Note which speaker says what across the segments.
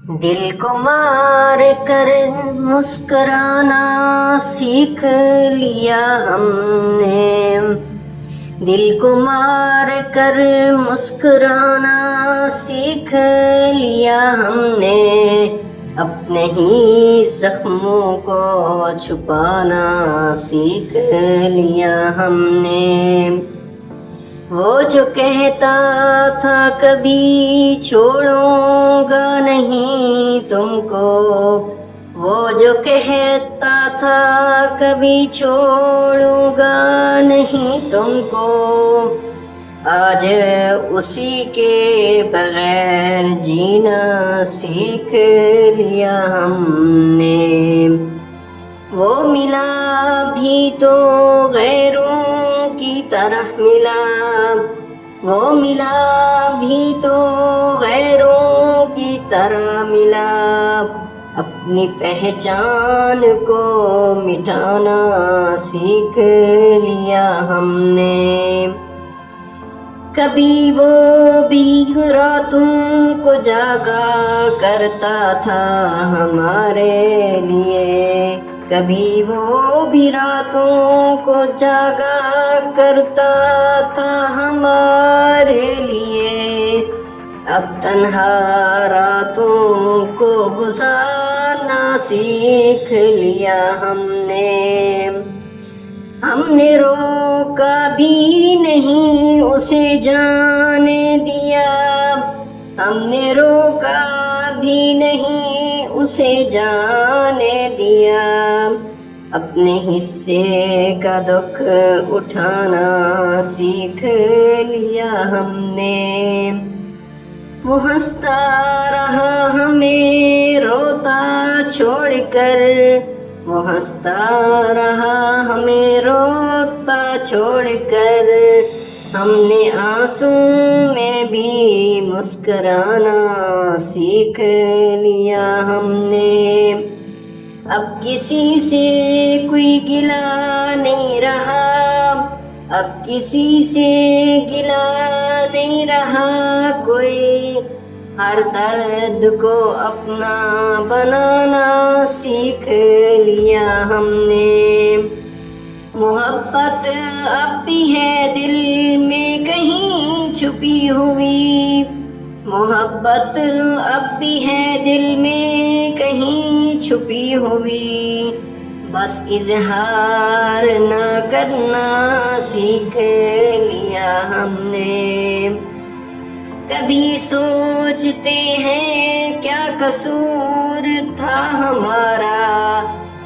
Speaker 1: دل کو مار کر مسکرانا سیکھ لیا ہم نے، دل کو مار کر مسکرانا سیکھ لیا ہم نے، اپنے ہی زخموں کو چھپانا سیکھ لیا ہم نے۔ وہ جو کہتا تھا کبھی چھوڑوں گا نہیں تم کو، وہ جو کہتا تھا کبھی چھوڑوں گا نہیں تم کو، آج اسی کے بغیر جینا سیکھ لیا ہم نے۔ وہ ملا بھی تو غیروں کی طرح ملا، وہ ملا بھی تو غیروں کی طرح ملا، اپنی پہچان کو مٹانا سیکھ لیا ہم نے۔ کبھی وہ بھی راتوں کو جاگا کرتا تھا ہمارے لیے، کبھی وہ بھی راتوں کو جاگا کرتا تھا ہمارے لیے، اب تنہا راتوں کو گزارنا سیکھ لیا ہم نے۔ ہم نے روکا بھی نہیں اسے جانے دیا، ہم نے روکا بھی نہیں اسے جانے دیا، اپنے حصے کا دکھ اٹھانا سیکھ لیا ہم نے۔ وہ ہنستا رہا ہمیں روتا چھوڑ کر، وہ ہنستا رہا ہمیں روتا چھوڑ کر، ہم نے آنسو میں بھی مسکرانا سیکھ لیا ہم نے۔ اب کسی سے کوئی گلہ نہیں رہا، اب کسی سے گلہ نہیں رہا کوئی، ہر درد کو اپنا بنانا سیکھ لیا ہم نے۔ محبت اب بھی ہے دل میں کہیں چھپی ہوئی، محبت اب بھی ہے دل میں کہیں چھپی ہوئی، بس اظہار نہ کرنا سیکھ لیا ہم نے۔ کبھی سوچتے ہیں کیا قصور تھا ہمارا،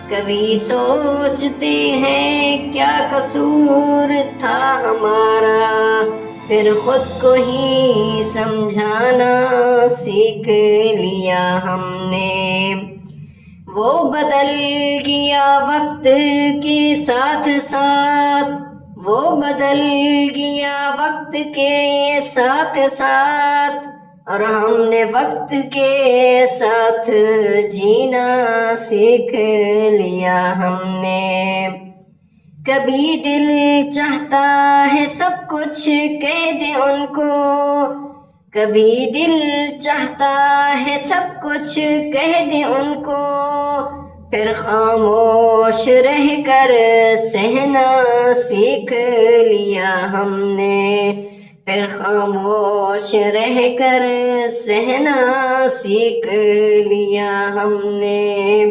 Speaker 1: کبھی سوچتے ہیں کیا قصور تھا ہمارا، پھر خود کو ہی سمجھانا سیکھ لیا ہم نے۔ وہ بدل گیا وقت کے ساتھ ساتھ، وہ بدل گیا وقت کے ساتھ ساتھ، اور ہم نے وقت کے ساتھ جینا سیکھ لیا ہم نے۔ کبھی دل چاہتا ہے سب کچھ کہہ دیں ان کو، کبھی دل چاہتا ہے سب کچھ کہہ دیں ان کو، پھر خاموش رہ کر سہنا سیکھ لیا ہم نے، پھر خاموش رہ کر سہنا سیکھ لیا ہم نے۔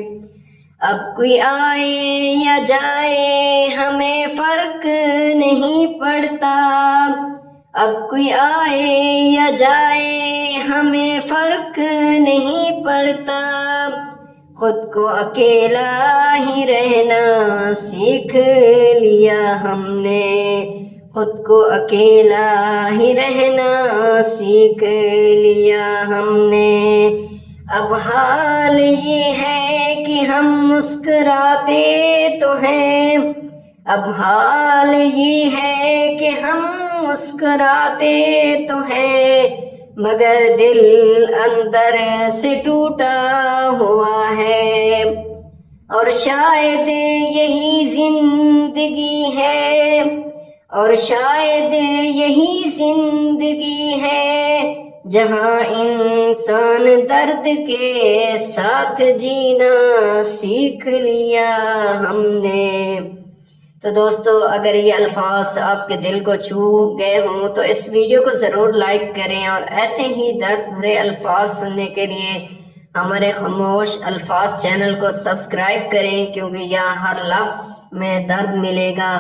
Speaker 1: اب کوئی آئے یا جائے ہمیں فرق نہیں پڑتا، اب کوئی آئے یا جائے ہمیں فرق نہیں پڑتا، خود کو اکیلا ہی رہنا سیکھ لیا ہم نے، خود کو اکیلا ہی رہنا سیکھ لیا ہم نے۔ اب حال یہ ہے کہ ہم مسکراتے تو ہیں، اب حال یہ ہے کہ ہم مسکراتے تو ہیں، مگر دل اندر سے ٹوٹا ہوا ہے، اور شاید یہی زندگی ہے، اور شاید یہی زندگی ہے جہاں انسان درد کے ساتھ جینا سیکھ لیا ہم نے۔ تو دوستو اگر یہ الفاظ آپ کے دل کو چھو گئے ہوں تو اس ویڈیو کو ضرور لائک کریں، اور ایسے ہی درد بھرے الفاظ سننے کے لیے ہمارے خاموش الفاظ چینل کو سبسکرائب کریں، کیونکہ یہاں ہر لفظ میں درد ملے گا،